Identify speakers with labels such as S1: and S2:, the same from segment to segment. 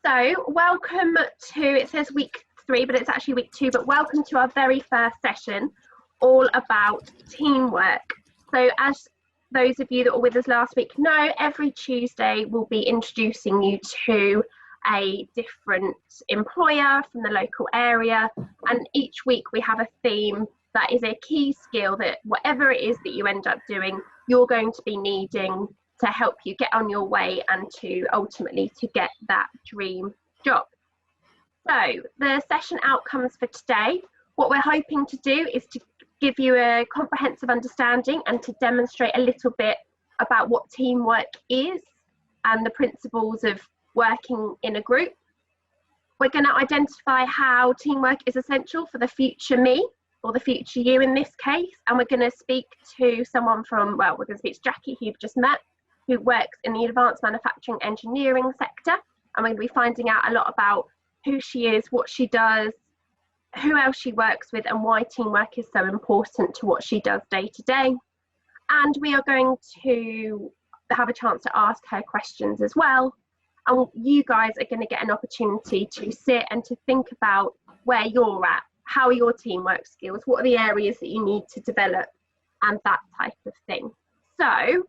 S1: So welcome to, it says week 3, but it's actually week 2, but welcome to our very first session, all about teamwork. So as those of you that were with us last week know, every Tuesday we'll be introducing you to a different employer from the local area, and each week we have a theme that is a key skill that whatever it is that you end up doing, you're going to be needing to help you get on your way and to ultimately to get that dream job. So the session outcomes for today, what we're hoping to do is to give you a comprehensive understanding and to demonstrate a little bit about what teamwork is and the principles of working in a group. We're going to identify how teamwork is essential for the future me, or the future you in this case, and we're going to speak to someone from, well, we're going to speak to Jacqui, who you've just met, who works in the advanced manufacturing engineering sector, and we're going to be finding out a lot about who she is, what she does, who else she works with, and why teamwork is so important to what she does day to day. And we are going to have a chance to ask her questions as well, and you guys are going to get an opportunity to sit and to think about where you're at, how are your teamwork skills, what are the areas that you need to develop, and that type of thing. So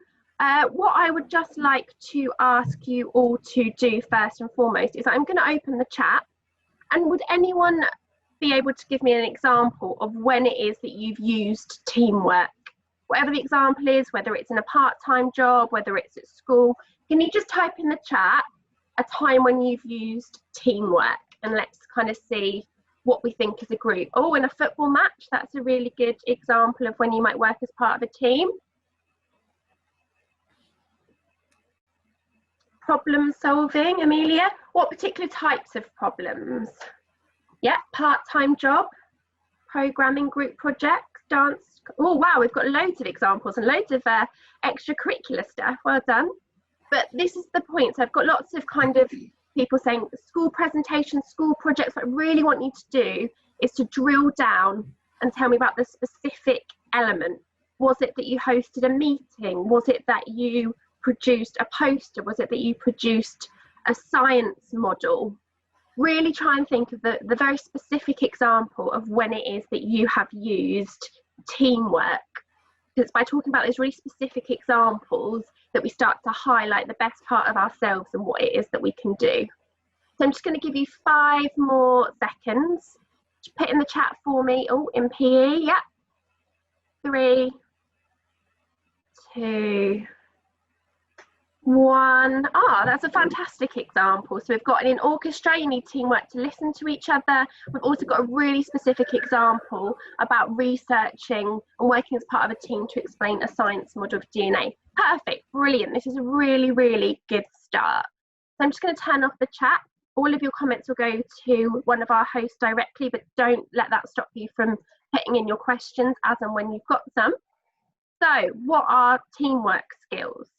S1: what I would just like to ask you all to do first and foremost is I'm going to open the chat, and would anyone be able to give me an example of when it is that you've used teamwork? Whatever the example is, whether it's in a part-time job, whether it's at school, can you just type in the chat a time when you've used teamwork, and let's kind of see what we think as a group. Oh, in a football match, that's a really good example of when you might work as part of a team. Problem solving, Amelia. What particular types of problems? Yeah, part-time job, programming, group projects, dance. Oh wow, we've got loads of examples and loads of extracurricular stuff. Well done. But this is the point. So I've got lots of kind of people saying school presentations, school projects. What I really want you to do is to drill down and tell me about the specific element. Was it that you hosted a meeting? Was it that you produced a poster? Was it that you produced a science model? Really try and think of the very specific example of when it is that you have used teamwork. Because by talking about those really specific examples that we start to highlight the best part of ourselves and what it is that we can do. So I'm just going to give you 5 more seconds. Just put in the chat for me. Oh, in PE, yeah. 3, 2, 1. Ah, that's a fantastic example. So we've got in orchestra, you need teamwork to listen to each other. We've also got a really specific example about researching and working as part of a team to explain a science model of DNA. Perfect, brilliant. This is a really, really good start. So I'm just going to turn off the chat. All of your comments will go to one of our hosts directly, but don't let that stop you from putting in your questions as and when you've got some. So what are teamwork skills?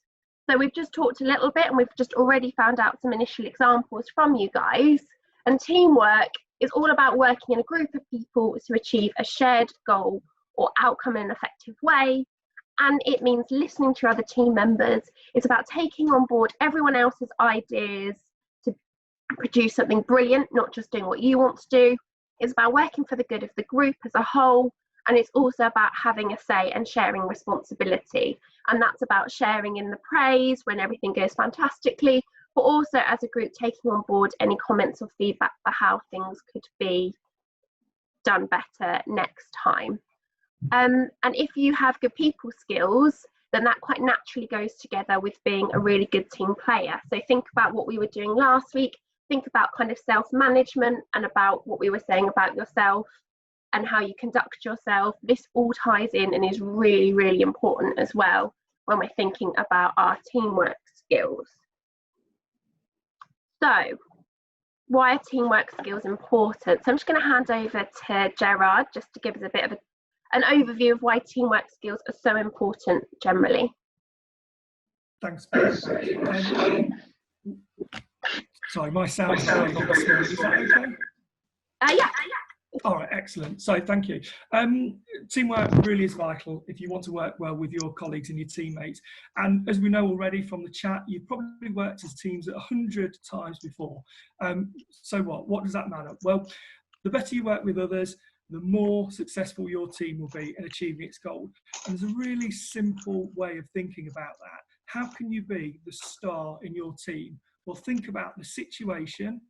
S1: So we've just talked a little bit, and we've just already found out some initial examples from you guys. And teamwork is all about working in a group of people to achieve a shared goal or outcome in an effective way. And it means listening to your other team members. It's about taking on board everyone else's ideas to produce something brilliant, not just doing what you want to do. It's about working for the good of the group as a whole. And it's also about having a say and sharing responsibility. And that's about sharing in the praise when everything goes fantastically, but also as a group taking on board any comments or feedback for how things could be done better next time. And if you have good people skills, then that quite naturally goes together with being a really good team player. So think about what we were doing last week. Think about kind of self-management and about what we were saying about yourself and how you conduct yourself. This all ties in and is really, really important as well when we're thinking about our teamwork skills. So, why are teamwork skills important? So I'm just going to hand over to Gerard just to give us a bit of an overview of why teamwork skills are so important generally.
S2: Thanks, Beth. Sorry, my sound is not on the screen. Is that okay?
S1: Yeah.
S2: All right, excellent. So thank you. Teamwork really is vital if you want to work well with your colleagues and your teammates. And as we know already from the chat, you've probably worked as teams 100 times before. So what does that matter? Well, the better you work with others, the more successful your team will be in achieving its goal. And there's a really simple way of thinking about that. How can you be the star in your team? Well, think about the situation,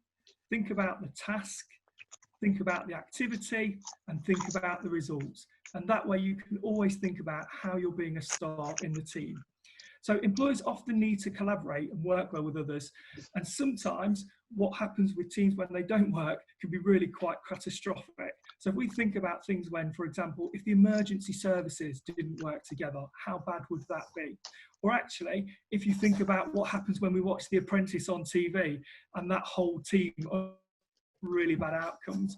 S2: think about the task, think about the activity, and think about the results. And that way you can always think about how you're being a star in the team. So employers often need to collaborate and work well with others. And sometimes what happens with teams when they don't work can be really quite catastrophic. So if we think about things when, for example, if the emergency services didn't work together, how bad would that be? Or actually, if you think about what happens when we watch The Apprentice on TV and that whole team really bad outcomes,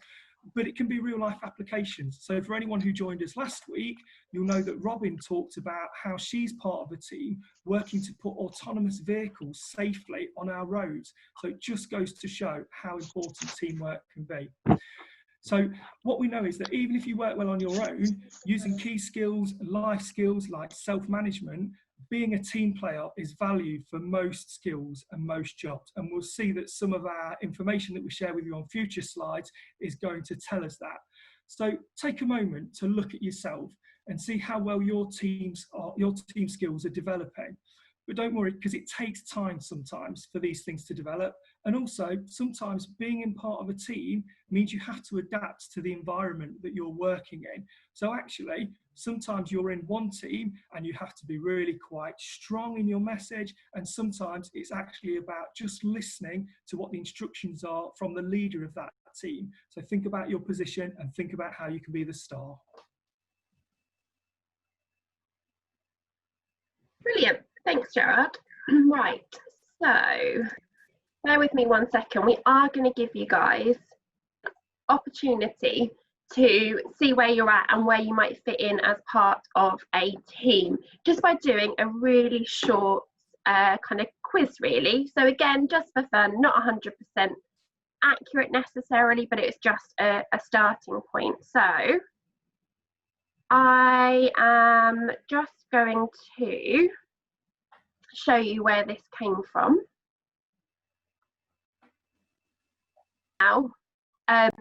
S2: but it can be real life applications. So for anyone who joined us last week, you'll know that Robin talked about how she's part of a team working to put autonomous vehicles safely on our roads. So it just goes to show how important teamwork can be. So what we know is that even if you work well on your own, using key skills, life skills like self-management, being a team player is valued for most skills and most jobs. And we'll see that some of our information that we share with you on future slides is going to tell us that. So take a moment to look at yourself and see how well your team skills are developing. But don't worry, because it takes time sometimes for these things to develop. And also, sometimes being in part of a team means you have to adapt to the environment that you're working in. So actually, sometimes you're in one team and you have to be really quite strong in your message. And sometimes it's actually about just listening to what the instructions are from the leader of that team. So think about your position and think about how you can be the star.
S1: Brilliant. Thanks, Gerard. Right, so bear with me 1 second. We are going to give you guys opportunity to see where you're at and where you might fit in as part of a team, just by doing a really short kind of quiz, really. So again, just for fun, not 100% accurate necessarily, but it's just a starting point. So I am just going to show you where this came from. Now,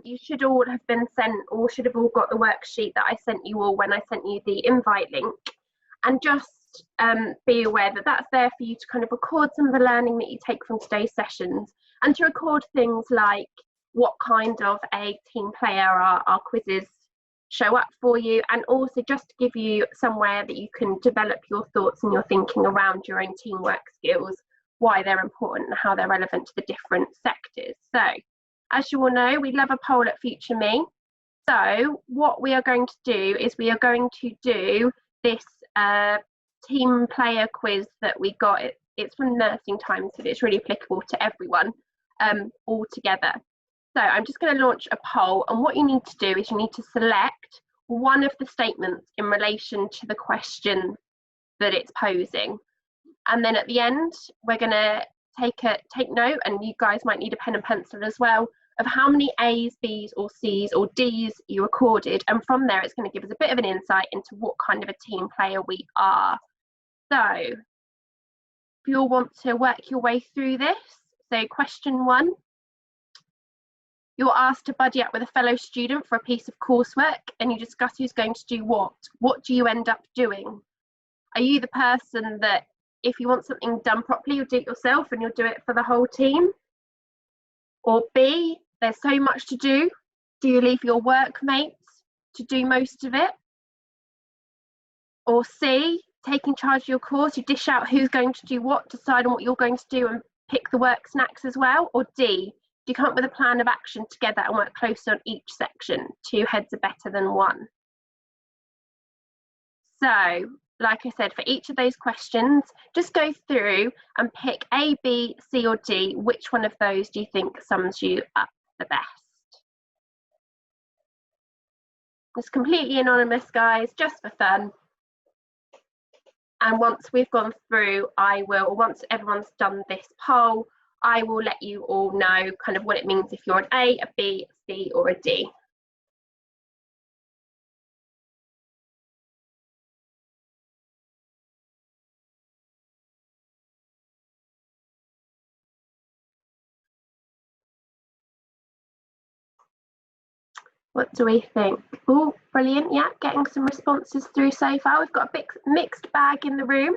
S1: you should all have been sent, or should have all got the worksheet that I sent you all when I sent you the invite link. And just be aware that that's there for you to kind of record some of the learning that you take from today's sessions, and to record things like what kind of a team player our quizzes show up for you, and also just to give you somewhere that you can develop your thoughts and your thinking around your own teamwork skills, why they're important and how they're relevant to the different sectors. So as you all know, we love a poll at Future Me. So what we are going to do is we are going to do this team player quiz that we got. It's from Nursing Times, so it's really applicable to everyone all together. So I'm just going to launch a poll, and what you need to do is you need to select one of the statements in relation to the question that it's posing. And then at the end, we're going to take note, and you guys might need a pen and pencil as well, of how many A's, B's or C's or D's you recorded. And from there, it's going to give us a bit of an insight into what kind of a team player we are. So if you all want to work your way through this, so question 1. You're asked to buddy up with a fellow student for a piece of coursework, and you discuss who's going to do what. What do you end up doing? Are you the person that if you want something done properly, you'll do it yourself and you'll do it for the whole team? Or B, there's so much to do. Do you leave your workmates to do most of it? Or C, taking charge of your course, you dish out who's going to do what, decide on what you're going to do and pick the work snacks as well? Or D, do you come up with a plan of action together and work closely on each section? 2 heads are better than 1. So, like I said, for each of those questions, just go through and pick A, B, C or D. Which one of those do you think sums you up the best? It's completely anonymous, guys, just for fun. And once we've gone through, once everyone's done this poll, I will let you all know kind of what it means if you're an A, a B, a C or a D. What do we think? Oh, brilliant. Yeah, getting some responses through so far. We've got a big mixed bag in the room.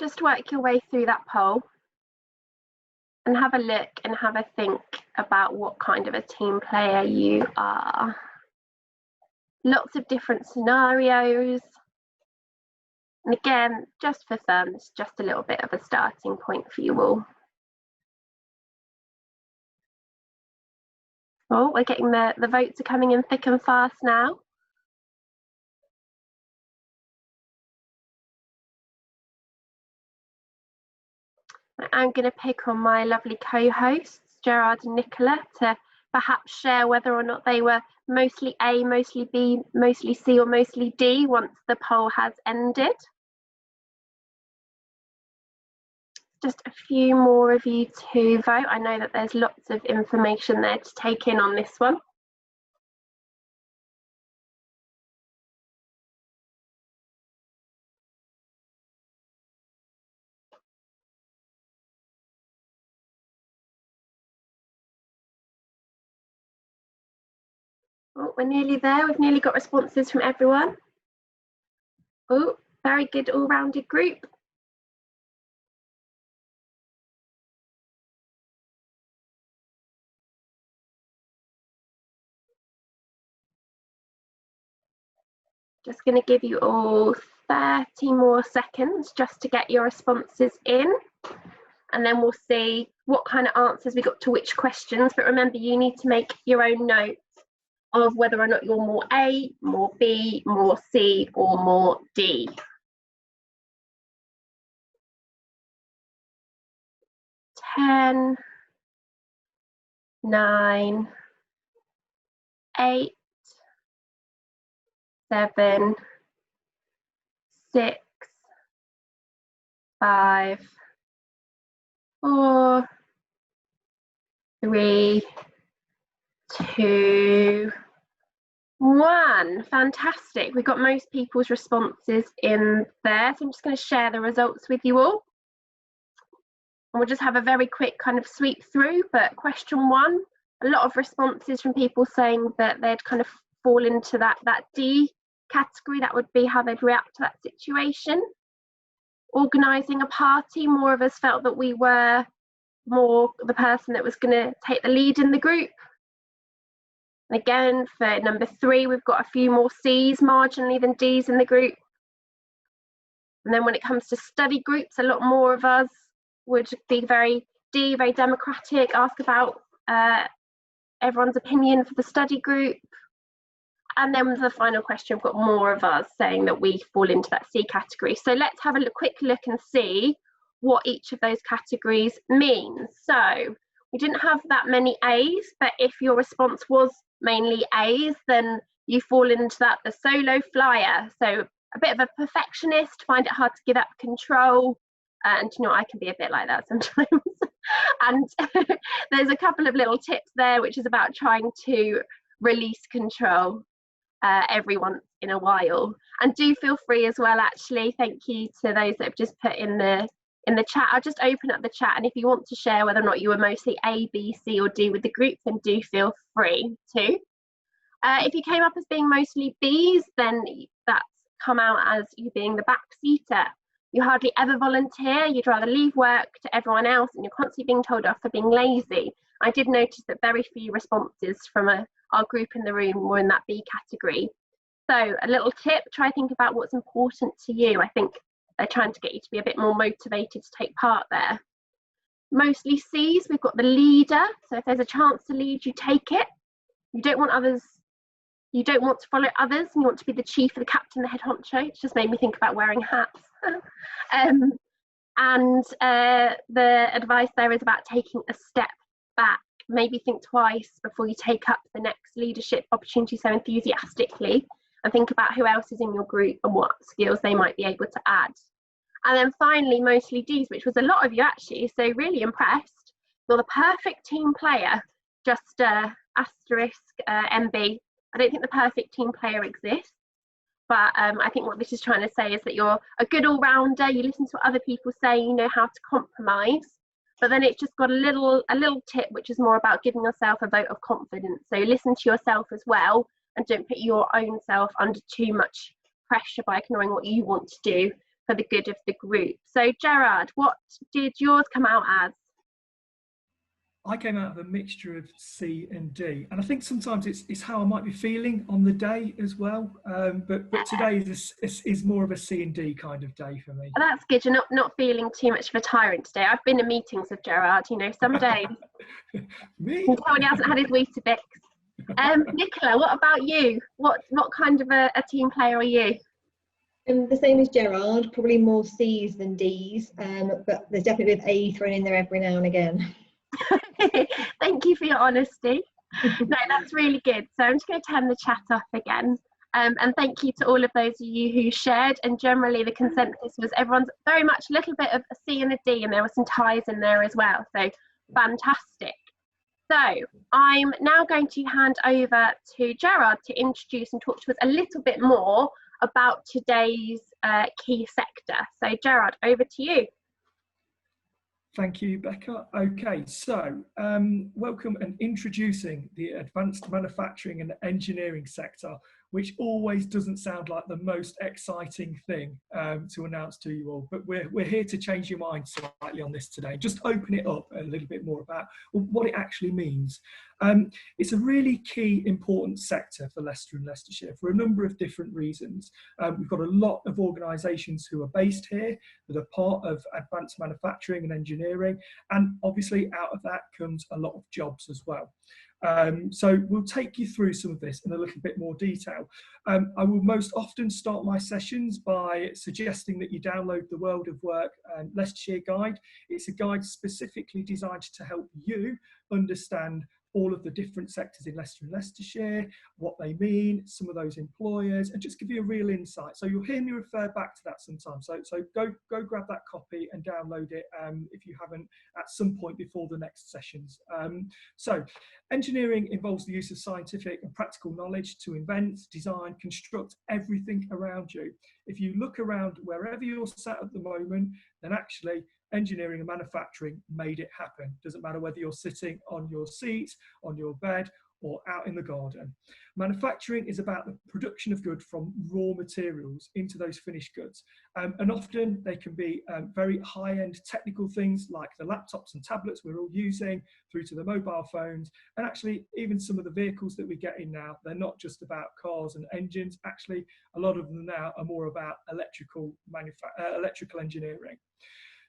S1: Just work your way through that poll and have a look and have a think about what kind of a team player you are. Lots of different scenarios. And again, just for fun, it's just a little bit of a starting point for you all. Oh, we're getting the votes are coming in thick and fast now. I'm going to pick on my lovely co-hosts, Gerard and Nicola, to perhaps share whether or not they were mostly A, mostly B, mostly C, or mostly D once the poll has ended. Just a few more of you to vote. I know that there's lots of information there to take in on this one. Oh, we're nearly there. We've nearly got responses from everyone. Oh, very good all-rounded group. Just going to give you all 30 more seconds just to get your responses in. And then we'll see what kind of answers we got to which questions. But remember, you need to make your own notes of whether or not you're more A, more B, more C, or more D. 10, 9, 8, 7, 6, 5, 4, 3, 2, 1. Fantastic. We've got most people's responses in there. So I'm just going to share the results with you all. And we'll just have a very quick kind of sweep through. But question 1, a lot of responses from people saying that they'd kind of fall into that D category. That would be how they'd react to that situation. Organising a party, more of us felt that we were more the person that was going to take the lead in the group. And again, for number 3, we've got a few more C's marginally than D's in the group. And then when it comes to study groups, a lot more of us would be very D, very democratic, ask about everyone's opinion for the study group. And then the final question, we've got more of us saying that we fall into that C category. So let's have a quick look and see what each of those categories means. So we didn't have that many A's, but if your response was mainly A's, then you fall into that, the solo flyer. So a bit of a perfectionist, find it hard to give up control. And you know, I can be a bit like that sometimes. And there's a couple of little tips there, which is about trying to release control every once in a while. And do feel free as well, actually. Thank you to those that have just put in the chat. I'll just open up the chat, and if you want to share whether or not you were mostly A, B, C, or D with the group, then do feel free to. If you came up as being mostly B's, then that's come out as you being the backseater. You hardly ever volunteer, you'd rather leave work to everyone else, and you're constantly being told off for being lazy. I did notice that very few responses from our group in the room were in that B category. So a little tip, try to think about what's important to you. I think they're trying to get you to be a bit more motivated to take part there. Mostly C's, we've got the leader. So if there's a chance to lead, you take it. You don't want to follow others, and you want to be the chief, the captain, the head honcho. It just made me think about wearing hats. The advice there is about taking a step back. Maybe think twice before you take up the next leadership opportunity so enthusiastically, and think about who else is in your group and what skills they might be able to add. And then finally, mostly D's, which was a lot of you actually, so really impressed. You're the perfect team player, just asterisk MB. I don't think the perfect team player exists, but I think what this is trying to say is that you're a good all-rounder, you listen to what other people say, you know how to compromise, But then it's just got a little tip, which is more about giving yourself a vote of confidence. So listen to yourself as well, and don't put your own self under too much pressure by ignoring what you want to do for the good of the group. So Gerard, what did yours come out as?
S2: I came out of a mixture of C and D, and I think sometimes it's how I might be feeling on the day as well. But today is more of a C and D kind of day for me.
S1: Well, that's good. You're not feeling too much of a tyrant today. I've been in meetings with Gerard. You know, some days
S2: Me?
S1: until he hasn't had his Weetabix. Nicola, what about you? What kind of a team player are you?
S3: The same as Gerard, probably more C's than D's, but there's definitely a bit of A thrown in there every now and again.
S1: Thank you for your honesty. No, that's really good. So I'm just going to turn the chat off again. And thank you to all of those of you who shared. And generally the consensus was everyone's very much a little bit of a C and a D, and there were some ties in there as well. So fantastic. So I'm now going to hand over to Gerard to introduce and talk to us a little bit more about today's key sector. So Gerard, over to you.
S2: Thank you, Becca. Okay, so welcome and introducing the advanced manufacturing and engineering sector, which always doesn't sound like the most exciting thing to announce to you all, but we're here to change your mind slightly on this today. Just open it up a little bit more about what it actually means. It's a really key, important sector for Leicester and Leicestershire for a number of different reasons. We've got a lot of organisations who are based here that are part of advanced manufacturing and engineering, and obviously out of that comes a lot of jobs as well. So we'll take you through some of this in a little bit more detail. I will most often start my sessions by suggesting that you download the World of Work Leicestershire Guide. It's a guide specifically designed to help you understand all of the different sectors in Leicester and Leicestershire, what they mean, some of those employers, and just give you a real insight. So you'll hear me refer back to that sometimes. So go grab that copy and download it if you haven't at some point before the next sessions. So engineering involves the use of scientific and practical knowledge to invent, design, construct everything around you. If you look around wherever you're sat at the moment, then actually engineering and manufacturing made it happen. Doesn't matter whether you're sitting on your seat, on your bed, or out in the garden. Manufacturing is about the production of goods from raw materials into those finished goods. And often they can be very high-end technical things like the laptops and tablets we're all using, through to the mobile phones, and actually even some of the vehicles that we get in now, they're not just about cars and engines. Actually, a lot of them now are more about electrical engineering.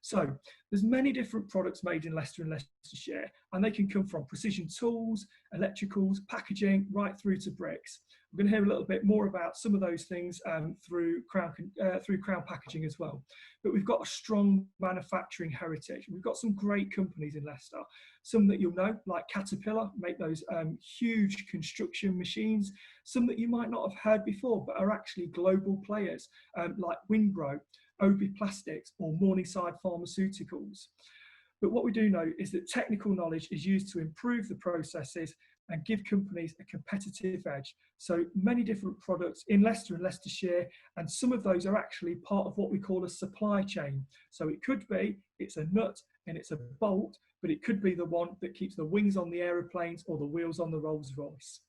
S2: So there's many different products made in Leicester and Leicestershire, and they can come from precision tools, electricals, packaging, right through to bricks. We're going to hear a little bit more about some of those things through Crown Packaging as well. But we've got a strong manufacturing heritage. We've got some great companies in Leicester. Some that you'll know, like Caterpillar, make those huge construction machines. Some that you might not have heard before, but are actually global players, like Winbro, Obi Plastics, or Morningside Pharmaceuticals. But what we do know is that technical knowledge is used to improve the processes and give companies a competitive edge. So many different products in Leicester and Leicestershire, and some of those are actually part of what we call a supply chain. So it could be, it's a nut and it's a bolt, but it could be the one that keeps the wings on the aeroplanes or the wheels on the Rolls Royce.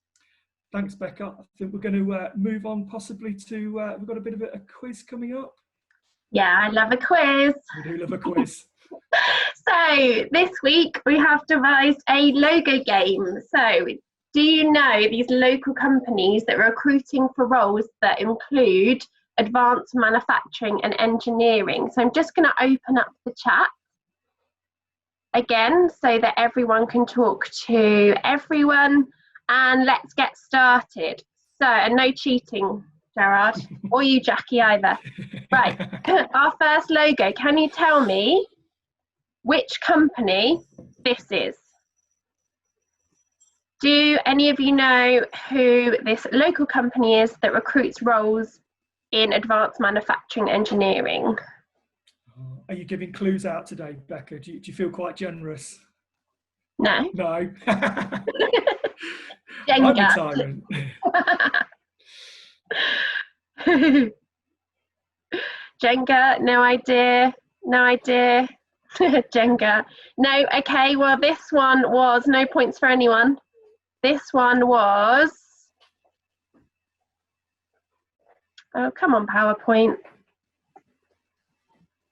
S2: Thanks, Becca. I think we're going to move on possibly to, we've got a bit of a quiz coming up.
S1: Yeah, I love a quiz.
S2: We do love a quiz.
S1: So this week we have devised a logo game. So do you know these local companies that are recruiting for roles that include advanced manufacturing and engineering? So I'm just going to open up the chat again so that everyone can talk to everyone, and let's get started. So, and no cheating, Gerard, or you, Jacqui, either. Right, our first logo. Can you tell me which company this is? Do any of you know who this local company is that recruits roles in advanced manufacturing engineering?
S2: Are you giving clues out today, Becca? Do you feel quite generous?
S1: No.
S2: No.
S1: Jenga.
S2: I'm a tyrant.
S1: Jenga, no idea, no idea. Jenga. No, okay, well this one was no points for anyone. This one was, oh come on PowerPoint,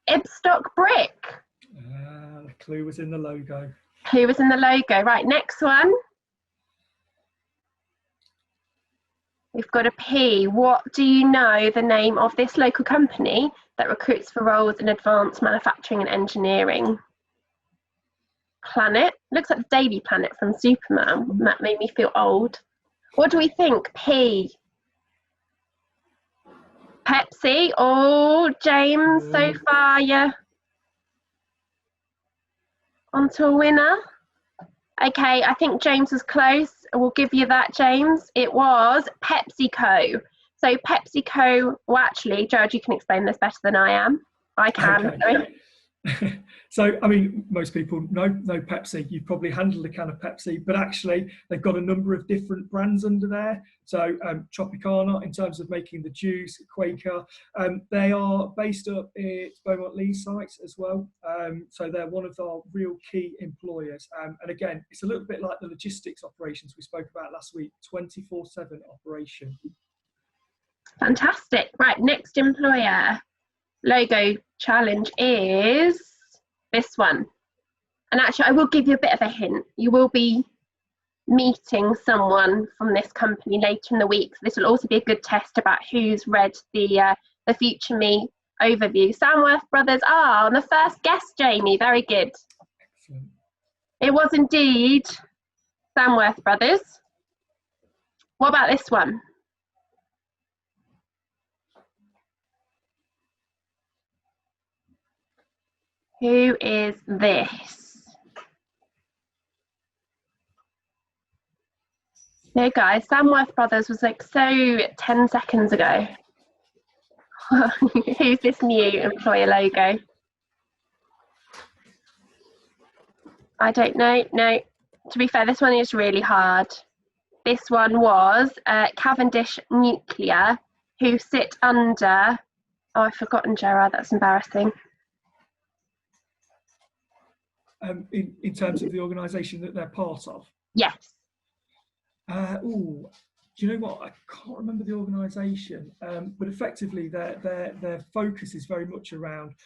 S1: Ibstock brick.
S2: The clue was in the logo.
S1: Clue was in the logo. Right, next one. We've got a P. What do you know the name of this local company that recruits for roles in advanced manufacturing and engineering? Planet. Looks like the Daily Planet from Superman. That made me feel old. What do we think? P. Pepsi. Oh, James, so far, yeah. On to a winner. Okay, I think James was close. We'll give you that, James. It was PepsiCo. So PepsiCo, well actually, Gerard, you can explain this better than I am. I can.
S2: Okay. So, I mean, most people know Pepsi. You've probably handled a can of Pepsi, but actually they've got a number of different brands under there. So Tropicana in terms of making the juice, Quaker. They are based up at Beaumont Lee sites as well. So they're one of our real key employers. And again, it's a little bit like the logistics operations we spoke about last week, 24/7 operation.
S1: Fantastic. Right, next employer. Logo challenge is this one. And actually, I will give you a bit of a hint. You will be meeting someone from this company later in the week. So this will also be a good test about who's read the Future Me overview. Samworth Brothers are on the first guess, Jamie. Very good.
S2: Excellent.
S1: It was indeed Samworth Brothers. What about this one? Who is this? No, guys, Samworth Brothers was like so 10 seconds ago. Who's this new employer logo? I don't know. No, to be fair, this one is really hard. This one was Cavendish Nuclear, who sit under, oh, I've forgotten, Gerard, that's embarrassing.
S2: In terms of the organisation that they're part of?
S1: Yes.
S2: Do you know what? I can't remember the organisation, but effectively their focus is very much around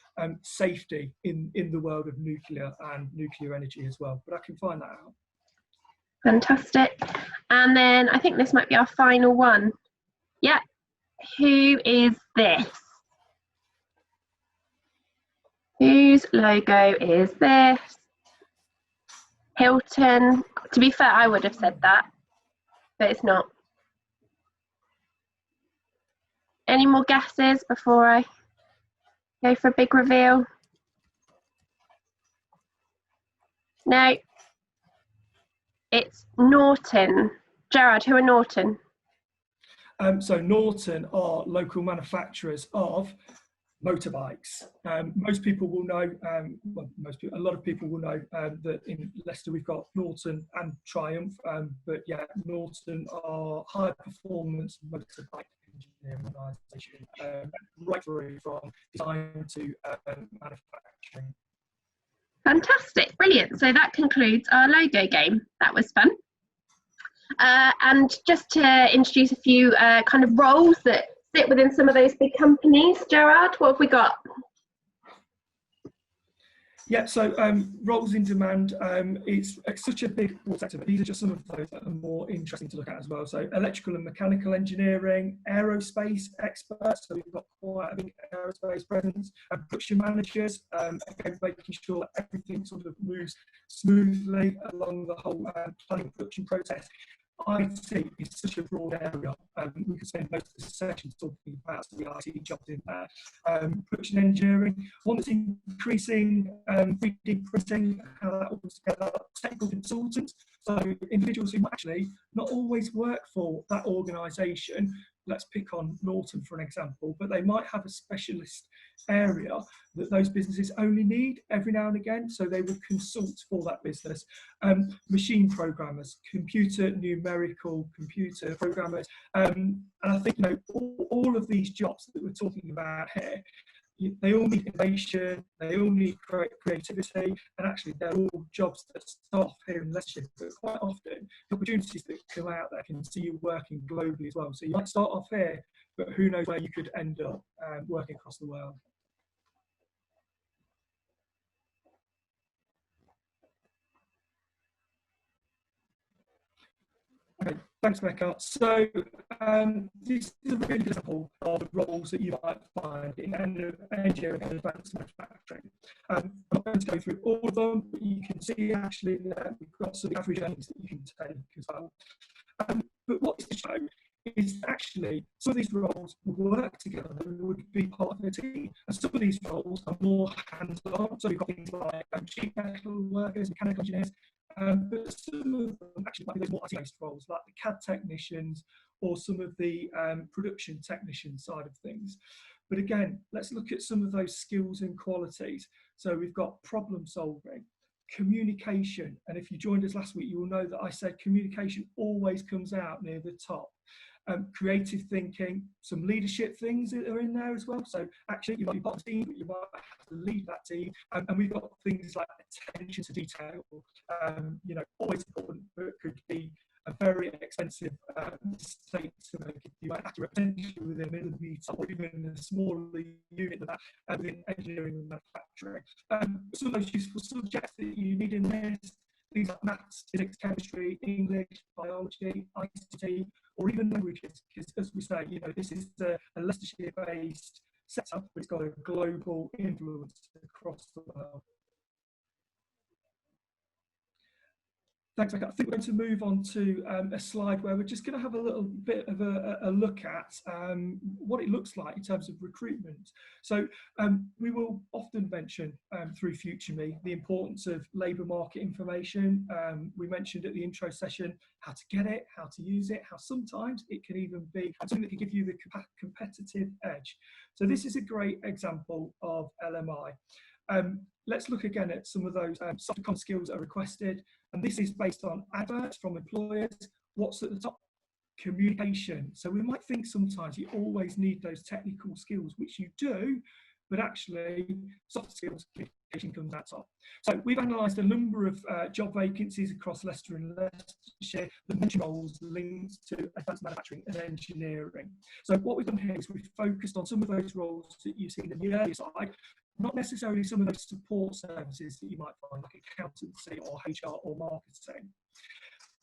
S2: safety in the world of nuclear and nuclear energy as well. But I can find that out.
S1: Fantastic. And then I think this might be our final one. Yeah. Who is this? Whose logo is this? Hilton. To be fair, I would have said that, but it's not. Any more guesses before I go for a big reveal? No. It's Norton. Gerard, who are Norton?
S2: So Norton are local manufacturers of motorbikes. Most people will know, a lot of people will know that in Leicester we've got Norton and Triumph, but yeah, Norton are high performance motorbike engineering organisation, right through from design to manufacturing.
S1: Fantastic, brilliant. So that concludes our logo game. That was fun. And just to introduce a few kind of roles that sit within some of those big companies, Gerard, what have we got?
S2: Yeah, so roles in demand, it's such a big sector, but these are just some of those that are more interesting to look at as well. So electrical and mechanical engineering, aerospace experts, so we've got quite a big aerospace presence, and production managers, again, making sure that everything sort of moves smoothly along the whole planning production process. IT is such a broad area. We could spend most of the session talking about the IT jobs in there. Production engineering, one that's increasing, 3D printing, how that all comes together. Technical consultants, so individuals who actually not always work for that organisation. Let's pick on Norton for an example, but they might have a specialist area that those businesses only need every now and again, so they will consult for that business. Machine programmers, numerical computer programmers, and I think all of these jobs that we're talking about here they all need innovation, they all need creativity, and actually they're all jobs that start off here in Leicestershire, but quite often the opportunities that come out there can see you working globally as well. So you might start off here, but who knows where you could end up working across the world. Okay, thanks, Becca. So this is a really good example of the roles that you might find in engineering and advanced manufacturing. I'm not going to go through all of them, but you can see actually that we've got some average earnings that you can take as well. But what this shows is actually some of these roles would work together and would be part of a team, and some of these roles are more hands-on. So we've got things like sheet metal workers, mechanical engineers, but some of them actually might be those more IT-based roles, like the CAD technicians or some of the production technician side of things. But again, let's look at some of those skills and qualities. So we've got problem solving, communication, and if you joined us last week, you will know that I said communication always comes out near the top. Creative thinking, some leadership things that are in there as well. So actually, you might be part of a team, but you might have to lead that team. And we've got things like attention to detail, you know, always important, but it could be a very expensive mistake to make. You might have to represent within a millimetre or even a smaller unit than that within engineering and manufacturing. Some of those useful subjects that you need in this, things like maths, physics, chemistry, English, biology, ICT, or even languages, because as we say, you know, this is a Leicestershire-based setup, but it's got a global influence across the world. Thanks, Becca. I think we're going to move on to a slide where we're just going to have a little bit of a look at what it looks like in terms of recruitment. So we will often mention through Future Me the importance of labour market information. We mentioned at the intro session how to get it, how to use it, how sometimes it can even be something that can give you the competitive edge. So this is a great example of LMI. Let's look again at some of those soft skills that are requested. And this is based on adverts from employers. What's at the top? Communication. So we might think sometimes you always need those technical skills, which you do, but actually soft skills, communication comes out top. So we've analysed a number of job vacancies across Leicester and Leicestershire that mention roles linked to advanced manufacturing and engineering. So what we've done here is we've focused on some of those roles that you've seen in the earlier slide, not necessarily some of those support services that you might find like accountancy or HR or marketing.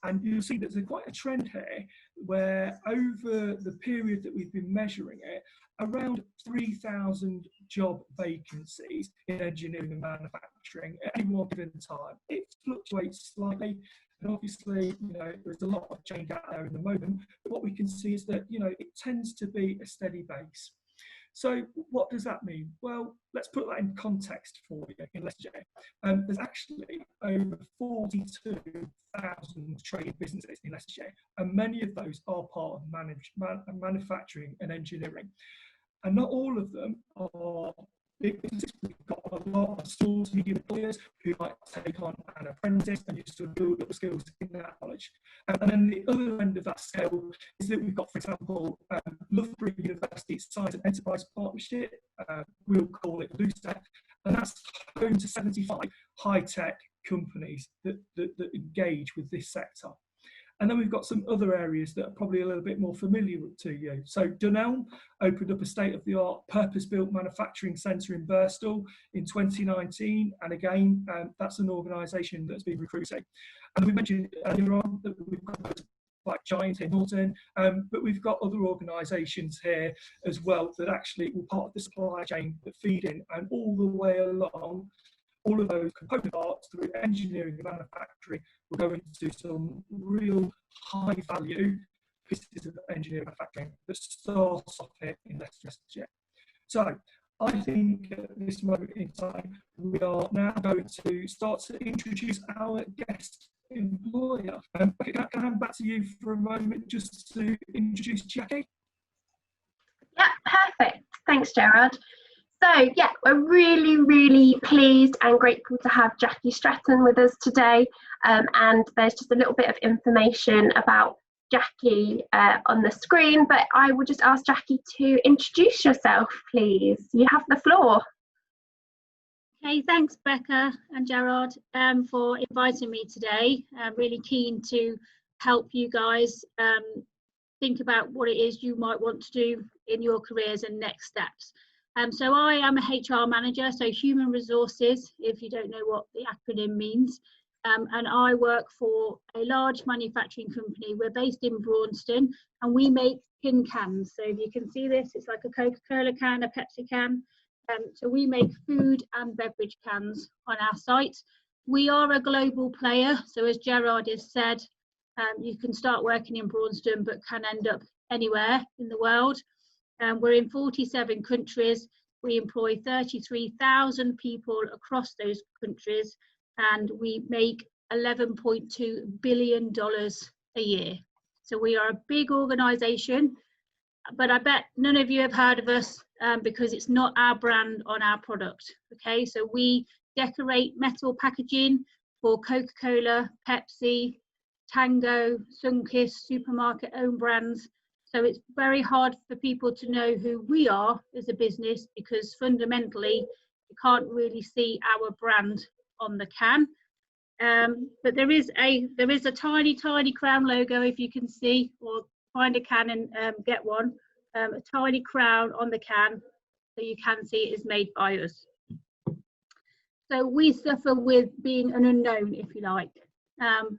S2: And you'll see that there's quite a trend here where over the period that we've been measuring it, around 3,000 job vacancies in engineering and manufacturing at any one given time. It fluctuates slightly, and obviously, you know, there's a lot of change out there in the moment, but what we can see is that, you know, it tends to be a steady base. So what does that mean? Well, let's put that in context for you in Leicestershire. There's actually over 42,000 trade businesses in Leicestershire, and many of those are part of manufacturing and engineering. And not all of them are big businesses. We've got a lot of small to medium employers who might take on an apprentice and just sort of build up the skills in that knowledge. And then the other end of that scale is that we've got, for example, Loughborough University Science and Enterprise Partnership, we'll call it LUSTEC, and that's home to 75 high-tech companies that engage with this sector. And then we've got some other areas that are probably a little bit more familiar to you. So Dunelm opened up a state-of-the-art purpose-built manufacturing centre in Birstall in 2019. And again, that's an organisation that's been recruiting. And we mentioned earlier on that we've got like Giant in Norton, but we've got other organisations here as well that actually were part of the supply chain that feed in, and all the way along, all of those component parts through engineering and manufacturing will go into some real high value pieces of engineering and manufacturing that starts off here in Leicestershire. So I think at this moment in time, we are now going to start to introduce our guest employer. Can I hand back to you for a moment just to introduce Jacqui?
S1: Yeah, perfect. Thanks, Gerard. So yeah, we're really pleased and grateful to have Jacqui Stretton with us today. And there's just a little bit of information about Jacqui on the screen, but I will just ask Jacqui to introduce yourself, please. You have the floor.
S4: Okay, thanks Becca and Gerard for inviting me today. I'm really keen to help you guys think about what it is you might want to do in your careers and next steps. So I am a HR manager, so human resources, if you don't know what the acronym means. And I work for a large manufacturing company. We're based in Braunston and we make tin cans. So if you can see this, it's like a Coca-Cola can, a Pepsi can. So we make food and beverage cans on our site. We are a global player. So as Gerard has said, you can start working in Braunston but can end up anywhere in the world. We're in 47 countries. We employ 33,000 people across those countries, and we make $11.2 billion a year. So we are a big organisation, but I bet none of you have heard of us because it's not our brand on our product. Okay, so we decorate metal packaging for Coca-Cola, Pepsi, Tango, Sunkist, supermarket own brands. So it's very hard for people to know who we are as a business because fundamentally you can't really see our brand on the can. But there is a tiny crown logo, if you can see, or find a can and get one. A tiny crown on the can, so you can see it is made by us. So we suffer with being an unknown, if you like.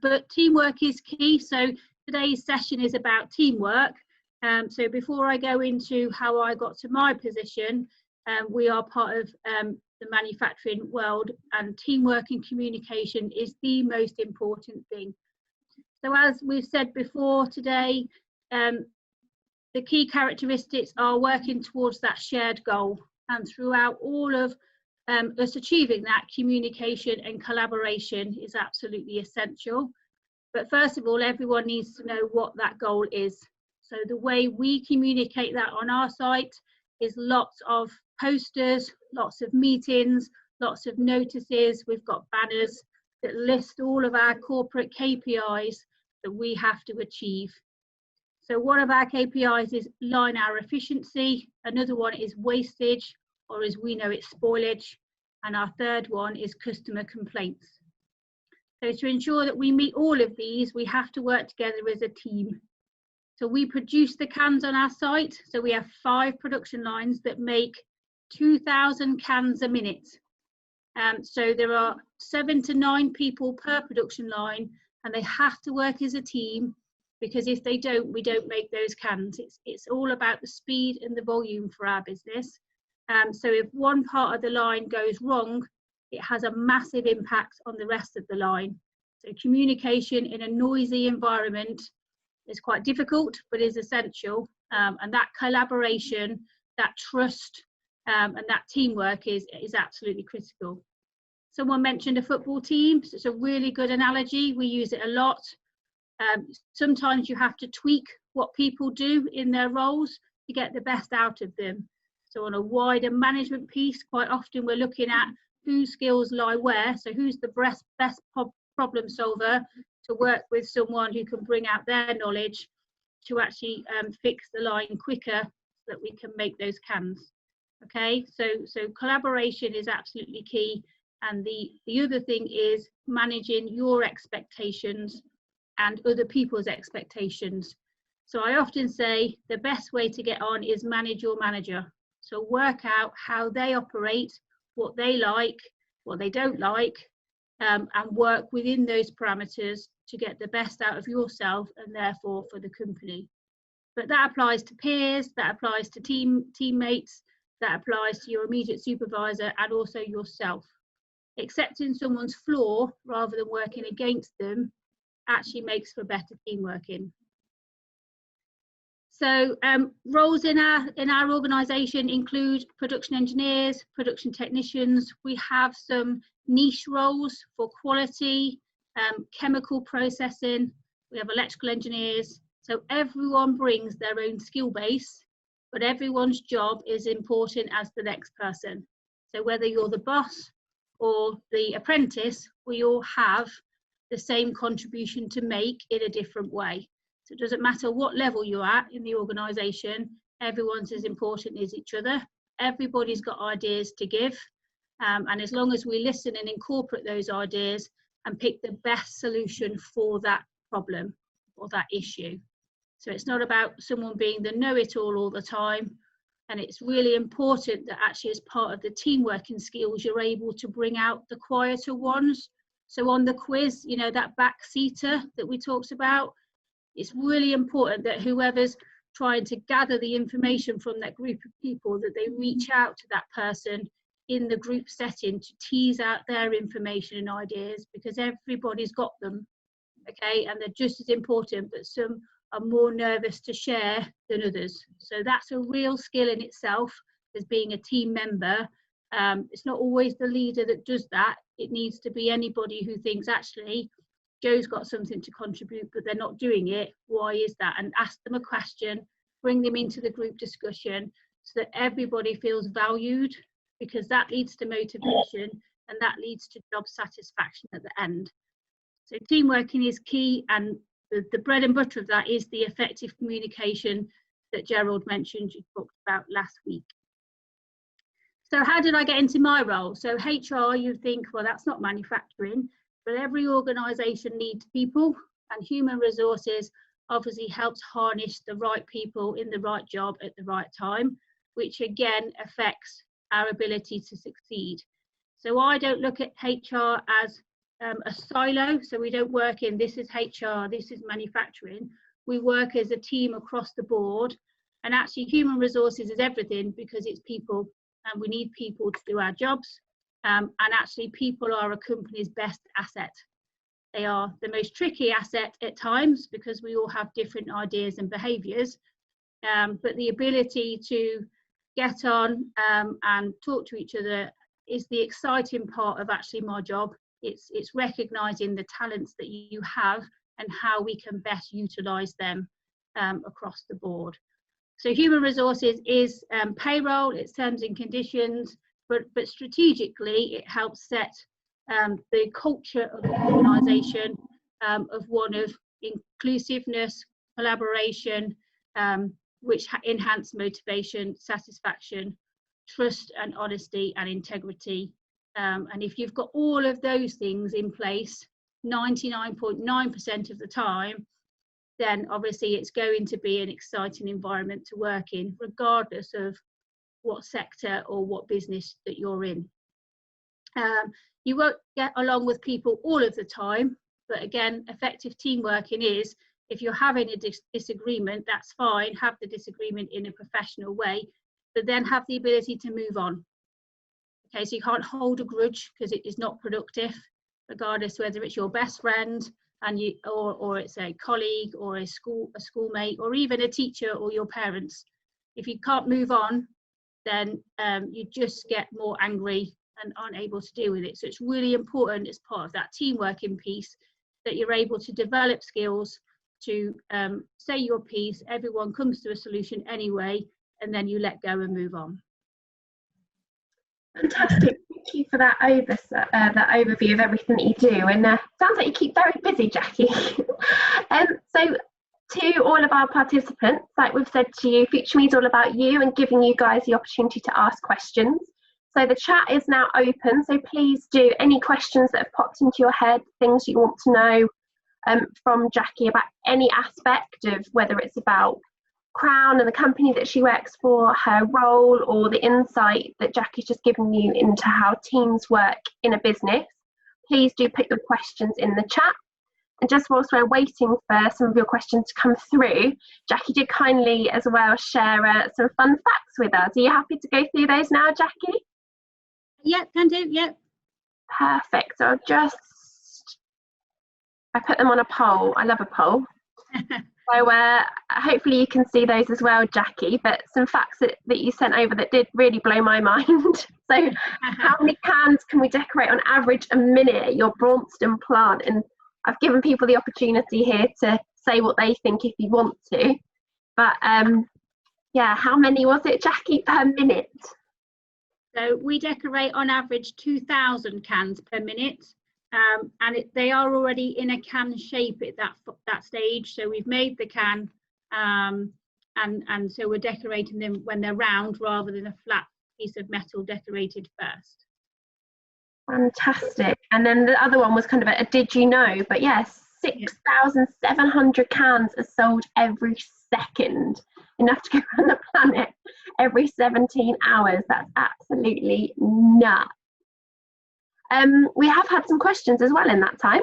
S4: But teamwork is key. So today's session is about teamwork. So before I go into how I got to my position, we are part of the manufacturing world, and teamwork and communication is the most important thing. So as we've said before today, the key characteristics are working towards that shared goal, and throughout all of us achieving that, communication and collaboration is absolutely essential. But first of all, everyone needs to know what that goal is. So the way we communicate that on our site is lots of posters, lots of meetings, lots of notices. We've got banners that list all of our corporate KPIs that we have to achieve. So one of our KPIs is line hour efficiency. Another one is wastage, or as we know, it's spoilage. And our third one is customer complaints. So to ensure that we meet all of these, we have to work together as a team. So we produce the cans on our site. So we have 5 production lines that make 2,000 cans a minute. So there are 7 to 9 people per production line, and they have to work as a team, because if they don't, we don't make those cans. It's all about the speed and the volume for our business. So if one part of the line goes wrong, it has a massive impact on the rest of the line. So communication in a noisy environment is quite difficult, but is essential. And that collaboration, that trust, and that teamwork is absolutely critical. Someone mentioned a football team. So it's a really good analogy. We use it a lot. Sometimes you have to tweak what people do in their roles to get the best out of them. So on a wider management piece, quite often we're looking at whose skills lie where. So who's the best problem solver to work with someone who can bring out their knowledge to actually fix the line quicker so that we can make those cans. Okay, so collaboration is absolutely key. And the other thing is managing your expectations and other people's expectations. So I often say the best way to get on is manage your manager. So work out how they operate, what they like, what they don't like, and work within those parameters to get the best out of yourself and therefore for the company. But that applies to peers, that applies to teammates, that applies to your immediate supervisor and also yourself. Accepting someone's flaw rather than working against them actually makes for better team working. So roles in our organisation include production engineers, production technicians. We have some niche roles for quality, chemical processing. We have electrical engineers. So everyone brings their own skill base, but everyone's job is important as the next person. So whether you're the boss or the apprentice, we all have the same contribution to make in a different way. So it doesn't matter what level you're at in the organisation, everyone's as important as each other. Everybody's got ideas to give, and as long as we listen and incorporate those ideas and pick the best solution for that problem or that issue. So it's not about someone being the know-it-all all the time, and it's really important that actually as part of the team working skills you're able to bring out the quieter ones. So on the quiz, you know, that backseater that we talked about, it's really important that whoever's trying to gather the information from that group of people, that they reach out to that person in the group setting to tease out their information and ideas, because everybody's got them, okay, and they're just as important, but some are more nervous to share than others. So that's a real skill in itself as being a team member. It's not always the leader that does that. It needs to be anybody who thinks, actually, Joe's got something to contribute, but they're not doing it. Why is that? And ask them a question, bring them into the group discussion so that everybody feels valued, because that leads to motivation and that leads to job satisfaction at the end. So team working is key, and the bread and butter of that is the effective communication that Gerald mentioned, you talked about last week. So how did I get into my role? So HR, you think, well, that's not manufacturing, but every organisation needs people, and human resources obviously helps harness the right people in the right job at the right time, which again affects our ability to succeed. So I don't look at HR as a silo, so we don't work in this is HR, this is manufacturing. We work as a team across the board, and actually human resources is everything, because it's people, and we need people to do our jobs, and actually people are a company's best asset. They are the most tricky asset at times because we all have different ideas and behaviours, but the ability to get on and talk to each other is the exciting part of actually my job. It's recognising the talents that you have and how we can best utilise them across the board. So human resources is payroll, it's terms and conditions, but strategically it helps set the culture of the organisation of one of inclusiveness, collaboration, which enhance motivation, satisfaction, trust and honesty and integrity. And if you've got all of those things in place 99.9% of the time, then obviously it's going to be an exciting environment to work in, regardless of what sector or what business that you're in. You won't get along with people all of the time, but again, effective team working is, if you're having a disagreement, that's fine, have the disagreement in a professional way, but then have the ability to move on. Okay, so you can't hold a grudge because it is not productive, regardless whether it's your best friend and you, or it's a colleague or a schoolmate or even a teacher or your parents. If you can't move on, then you just get more angry and aren't able to deal with it. So it's really important as part of that team working piece that you're able to develop skills to say your piece, everyone comes to a solution anyway, and then you let go and move on.
S1: Fantastic, thank you for that overview of everything that you do, and sounds like you keep very busy, Jacqui. So to all of our participants, like we've said to you, Future Me is all about you and giving you guys the opportunity to ask questions. So the chat is now open, so please do any questions that have popped into your head, things you want to know from Jacqui about any aspect of whether it's about Crown and the company that she works for, her role, or the insight that Jacqui's just given you into how teams work in a business. Please do put your questions in the chat. And just whilst we're waiting for some of your questions to come through, Jacqui did kindly as well share some fun facts with us. Are you happy to go through those now, Jacqui?
S4: Yeah, can do, yeah.
S1: Perfect. So I put them on a poll. I love a poll. So hopefully you can see those as well, Jacqui, but some facts that you sent over that did really blow my mind. So how many cans can we decorate on average a minute at your Braunston plant? And I've given people the opportunity here to say what they think if you want to. But yeah, how many was it, Jacqui, per minute?
S4: So we decorate on average 2,000 cans per minute, and they are already in a can shape at that stage. So we've made the can, and so we're decorating them when they're round rather than a flat piece of metal decorated first.
S1: Fantastic. And then the other one was kind of a did you know, but yes, 6,700 cans are sold every second, enough to go around the planet every 17 hours. That's absolutely nuts. We have had some questions as well in that time.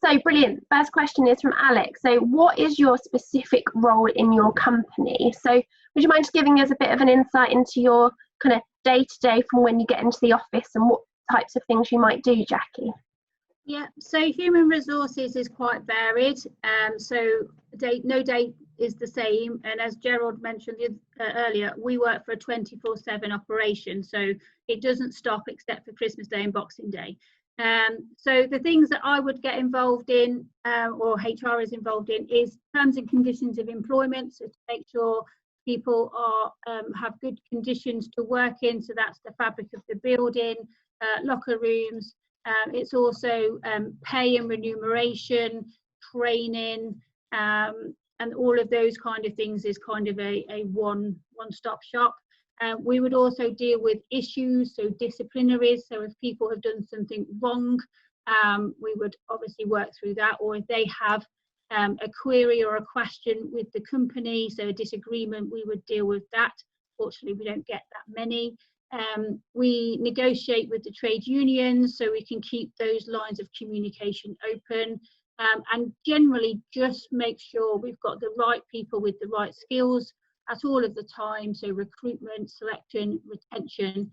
S1: So brilliant. First question is from Alex. So what is your specific role in your company? So would you mind just giving us a bit of an insight into your kind of day-to-day from when you get into the office and what types of things you might do, Jacqui?
S4: Yeah, so human resources is quite varied. So no day is the same. And as Gerald mentioned earlier, we work for a 24/7 operation. So it doesn't stop except for Christmas Day and Boxing Day. So the things that I would get involved in, or HR is involved in, is terms and conditions of employment. So to make sure people are have good conditions to work in. So that's the fabric of the building, locker rooms. It's also pay and remuneration, training, and all of those kind of things is kind of a one-stop shop. We would also deal with issues, so disciplinaries. So if people have done something wrong, we would obviously work through that. Or if they have a query or a question with the company, so a disagreement, we would deal with that. Fortunately, we don't get that many. We negotiate with the trade unions so we can keep those lines of communication open, and generally just make sure we've got the right people with the right skills at all of the time. So recruitment, selection, retention,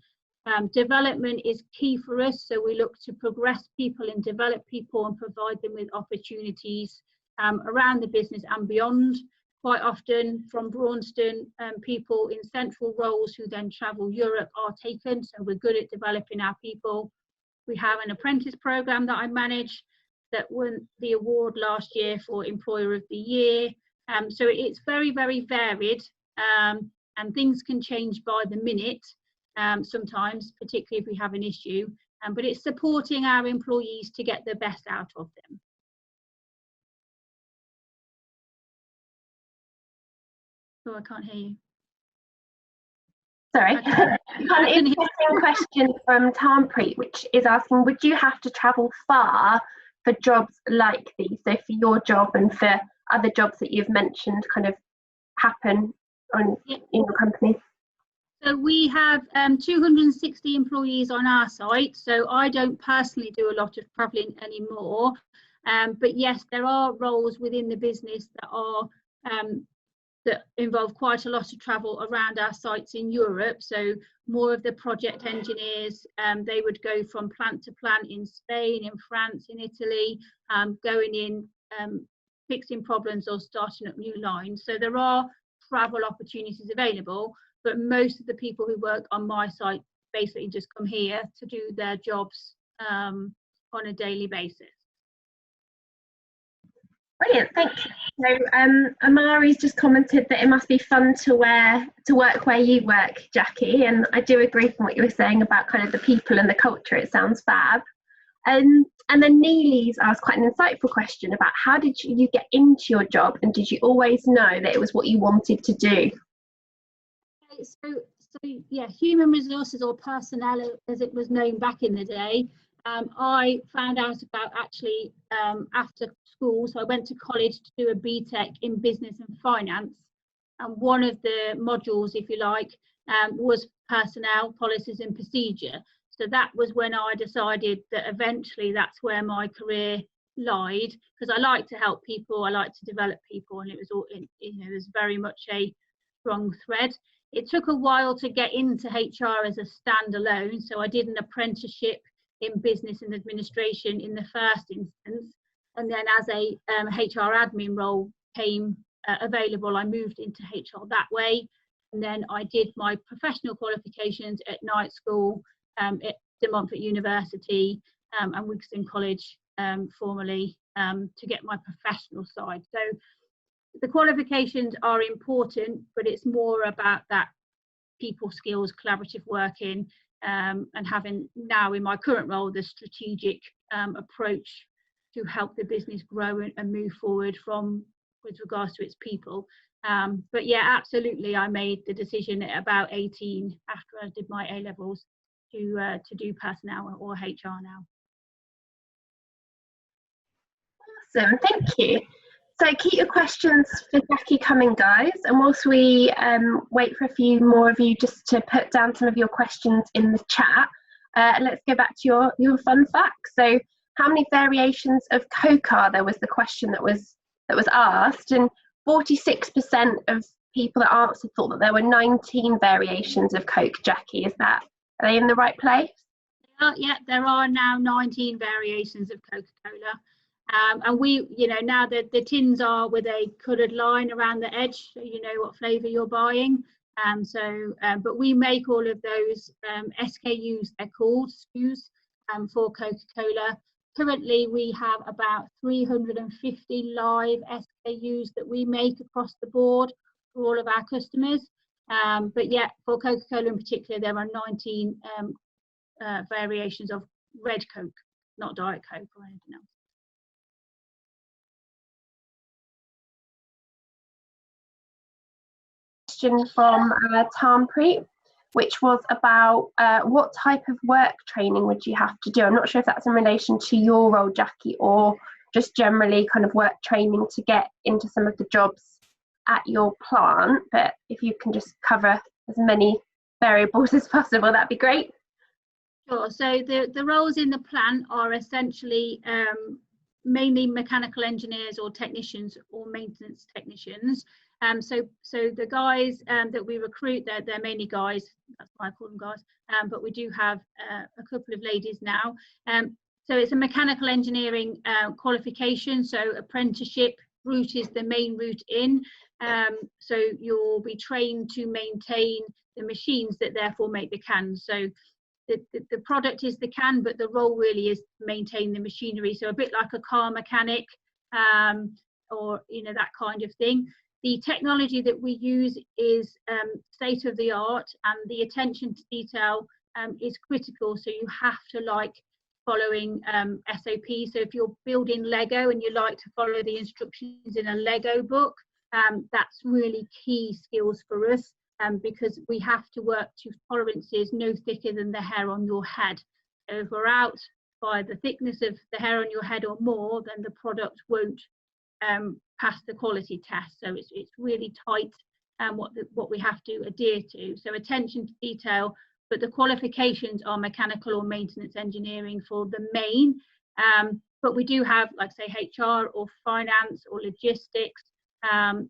S4: development is key for us. So we look to progress people and develop people and provide them with opportunities around the business and beyond. Quite often from Braunston, people in central roles who then travel Europe are taken, so we're good at developing our people. We have an apprentice programme that I manage that won the award last year for Employer of the Year. So it's very, very varied, and things can change by the minute sometimes, particularly if we have an issue, but it's supporting our employees to get the best out of them. Oh, I can't hear you.
S1: Sorry. An interesting question from Tarnpreet, which is asking, would you have to travel far for jobs like these? So for your job and for other jobs that you've mentioned kind of happen in your company?
S4: So we have 260 employees on our site. So I don't personally do a lot of travelling anymore. But yes, there are roles within the business that are that involve quite a lot of travel around our sites in Europe. So more of the project engineers, they would go from plant to plant in Spain, in France, in Italy, going in, fixing problems or starting up new lines. So there are travel opportunities available, but most of the people who work on my site basically just come here to do their jobs on a daily basis.
S1: Brilliant, thank you. So Amari's just commented that it must be fun to work where you work, Jacqui, and I do agree from what you were saying about kind of the people and the culture. It sounds fab. And then Neely's asked quite an insightful question about how did you get into your job, and did you always know that it was what you wanted to do?
S4: So yeah, human resources, or personnel as it was known back in the day, I found out about actually after school. So I went to college to do a BTEC in business and finance, and one of the modules, if you like, was personnel, policies and procedure. So that was when I decided that eventually that's where my career lied, because I like to help people, I like to develop people, and it was all, there's very much a strong thread. It took a while to get into HR as a standalone, so I did an apprenticeship in business and administration in the first instance, and then as a HR admin role came available, I moved into HR that way. And then I did my professional qualifications at night school, at De Montfort University, and Wigston College formerly, to get my professional side. So the qualifications are important, but it's more about that people skills, collaborative working, and having now in my current role the strategic approach to help the business grow and move forward with regards to its people. But yeah, absolutely, I made the decision at about 18 after I did my A-levels to do personnel or HR now.
S1: Awesome, thank you. So keep your questions for Jacqui coming, guys, and whilst we wait for a few more of you just to put down some of your questions in the chat, let's go back to your fun facts. So how many variations of Coke are there was the question that was asked, and 46% of people that answered thought that there were 19 variations of Coke. Jacqui, are they in the right place?
S4: Yeah, there are now 19 variations of Coca-Cola. And we, now the tins are with a coloured line around the edge, so you know what flavour you're buying. But we make all of those SKUs, they're called SKUs, for Coca-Cola. Currently, we have about 350 live SKUs that we make across the board for all of our customers. But yeah, for Coca-Cola in particular, there are 19 variations of red Coke, not Diet Coke or anything else.
S1: Question from Tampreet, which was about what type of work training would you have to do? I'm not sure if that's in relation to your role, Jacqui, or just generally kind of work training to get into some of the jobs at your plant, but if you can just cover as many variables as possible, that'd be great.
S4: Sure. So the roles in the plant are essentially mainly mechanical engineers or technicians or maintenance technicians. So the guys that we recruit, they're mainly guys. That's why I call them guys. But we do have a couple of ladies now. So it's a mechanical engineering qualification. So apprenticeship route is the main route in. So you'll be trained to maintain the machines that therefore make the cans. So the product is the can, but the role really is to maintain the machinery. So a bit like a car mechanic, or that kind of thing. The technology that we use is state of the art, and the attention to detail is critical. So you have to like following SOP. So if you're building Lego and you like to follow the instructions in a Lego book, that's really key skills for us. Because we have to work to tolerances no thicker than the hair on your head. So if we're out by the thickness of the hair on your head or more, then the product won't pass the quality test. So it's really tight what we have to adhere to. So attention to detail, but the qualifications are mechanical or maintenance engineering for the main. But we do have, like say, HR or finance or logistics.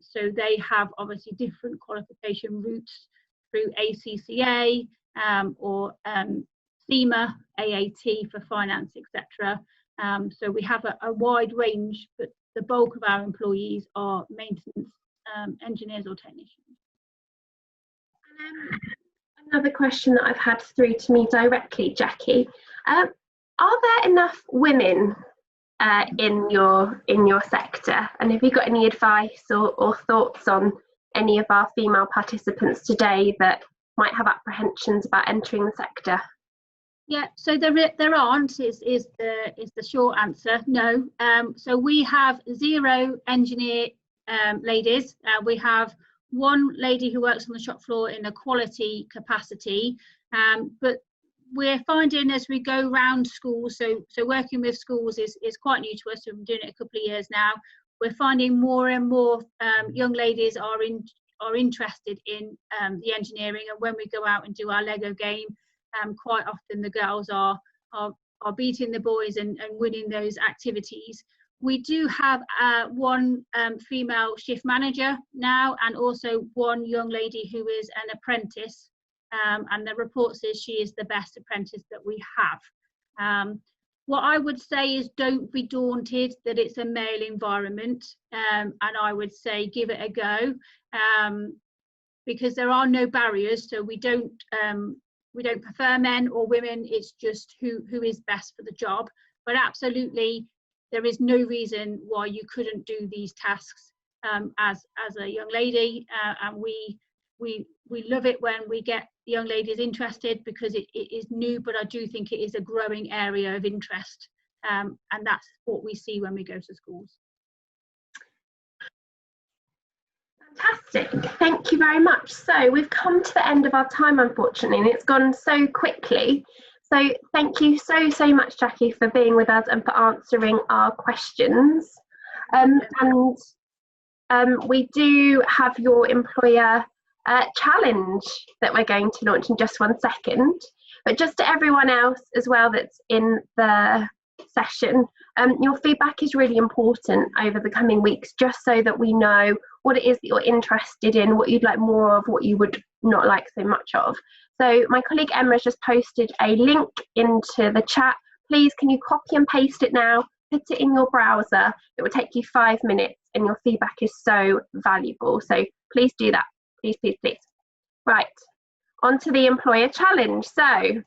S4: So they have obviously different qualification routes through ACCA or CIMA, AAT for finance, etc. So we have a wide range, but the bulk of our employees are maintenance engineers or technicians.
S1: Another question that I've had through to me directly, Jacqui, are there enough women in your sector, and have you got any advice or thoughts on any of our female participants today that might have apprehensions about entering the sector?
S4: Yeah, so there aren't is the short answer. No. So we have 0 engineer ladies. We have 1 lady who works on the shop floor in a quality capacity, but we're finding as we go round schools, so working with schools is quite new to us. We've been doing it a couple of years now. We're finding more and more young ladies are interested in the engineering, and when we go out and do our Lego game, quite often the girls are beating the boys and winning those activities. We do have 1 female shift manager now, and also 1 young lady who is an apprentice. And the report says she is the best apprentice that we have. What I would say is don't be daunted that it's a male environment, and I would say give it a go, because there are no barriers. So we don't prefer men or women. It's just who is best for the job. But absolutely, there is no reason why you couldn't do these tasks as a young lady, and we we love it when we get young ladies interested, because it is new, but I do think it is a growing area of interest, and that's what we see when we go to schools.
S1: Fantastic, thank you very much. So we've come to the end of our time, unfortunately, and it's gone so quickly. So thank you so much, Jacqui, for being with us and for answering our questions. We do have your employer challenge that we're going to launch in just 1 second. But just to everyone else as well that's in the session, your feedback is really important over the coming weeks, just so that we know what it is that you're interested in, what you'd like more of, what you would not like so much of. So my colleague Emma has just posted a link into the chat. Please, can you copy and paste it now, put it in your browser. It will take you 5 minutes, and your feedback is so valuable. So please do that, please. Right, on to the employer challenge. So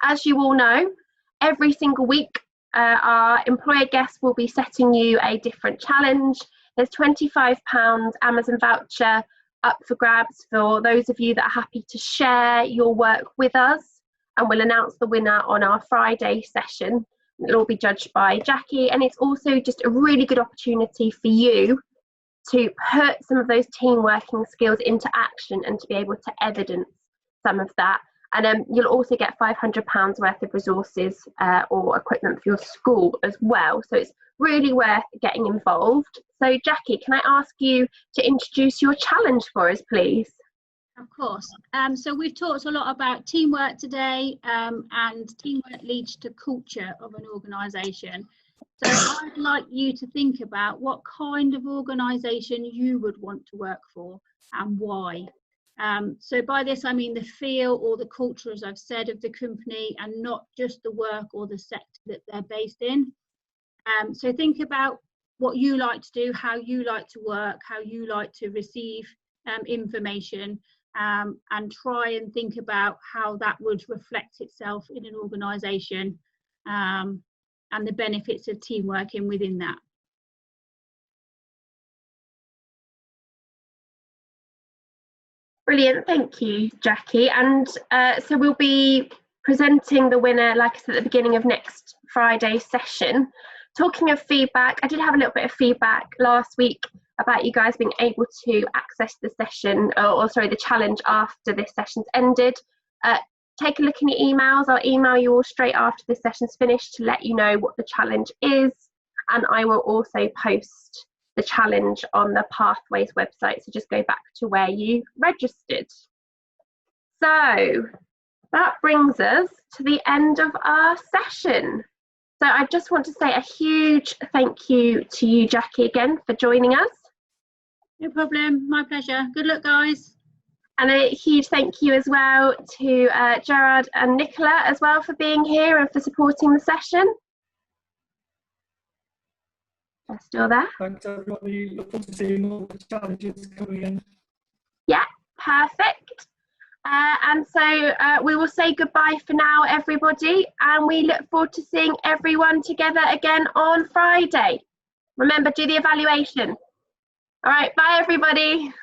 S1: as you all know, every single week, our employer guests will be setting you a different challenge. There's £25 Amazon voucher up for grabs for those of you that are happy to share your work with us, and we'll announce the winner on our Friday session. It'll all be judged by Jacqui, and it's also just a really good opportunity for you to put some of those team working skills into action and to be able to evidence some of that. And you'll also get £500 worth of resources or equipment for your school as well. So it's really worth getting involved. So Jacqui, can I ask you to introduce your challenge for us, please?
S4: Of course. So we've talked a lot about teamwork today, and teamwork leads to culture of an organisation. So I'd like you to think about what kind of organisation you would want to work for and why. So by this I mean the feel or the culture, as I've said, of the company, and not just the work or the sector that they're based in. So think about what you like to do, how you like to work, how you like to receive information, and try and think about how that would reflect itself in an organisation, and the benefits of team working within that.
S1: Brilliant, thank you, Jacqui. And so we'll be presenting the winner, like I said, at the beginning of next Friday's session. Talking of feedback, I did have a little bit of feedback last week about you guys being able to access the session, or sorry, the challenge after this session's ended. Take a look in your emails. I'll email you all straight after this session's finished to let you know what the challenge is, and I will also post the challenge on the Pathways website, so just go back to where you registered. So that brings us to the end of our session. So I just want to say a huge thank you to you, Jacqui, again for joining us.
S4: No problem, my pleasure. Good luck, guys.
S1: And a huge thank you as well to Gerard and Nicola as well for being here and for supporting the session. They're still there.
S2: Thanks everybody, look forward to seeing all the challenges coming in.
S1: Yeah, perfect. And so we will say goodbye for now, everybody, and we look forward to seeing everyone together again on Friday. Remember, do the evaluation. All right, bye everybody.